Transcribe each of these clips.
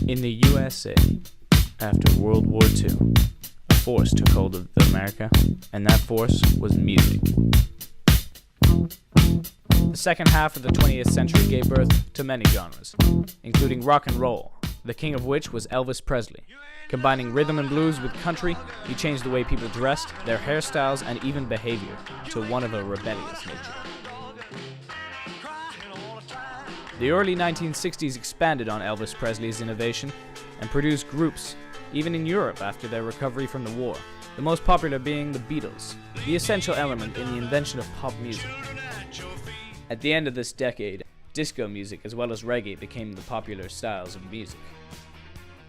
In the USA, after World War II, a force took hold of America, and that force was music. The second half of the 20th century gave birth to many genres, including rock and roll, the king of which was Elvis Presley. Combining rhythm and blues with country, he changed the way people dressed, their hairstyles, and even behavior to one of a rebellious nature. The early 1960s expanded on Elvis Presley's innovation and produced groups, even in Europe after their recovery from the war, the most popular being the Beatles, the essential element in the invention of pop music. At the end of this decade, disco music as well as reggae became the popular styles of music.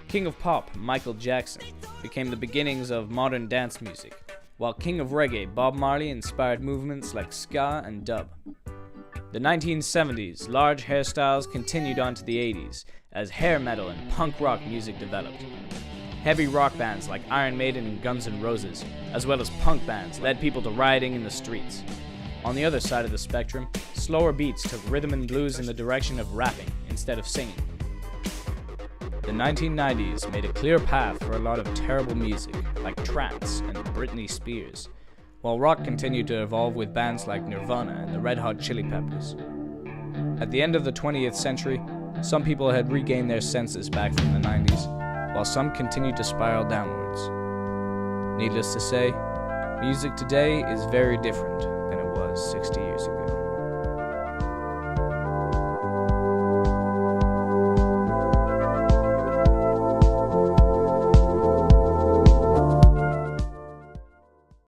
King of pop, Michael Jackson, became the beginnings of modern dance music, while King of reggae, Bob Marley, inspired movements like ska and dub. The 1970s, large hairstyles continued on to the 80s as hair metal and punk rock music developed. Heavy rock bands like Iron Maiden and Guns N' Roses, as well as punk bands, led people to rioting in the streets. On the other side of the spectrum, slower beats took rhythm and blues in the direction of rapping instead of singing. The 1990s made a clear path for a lot of terrible music like trance and Britney Spears, while rock continued to evolve with bands like Nirvana and the Red Hot Chili Peppers. At the end of the 20th century, some people had regained their senses back from the 90s, while some continued to spiral downwards. Needless to say, music today is very different than it was 60 years ago.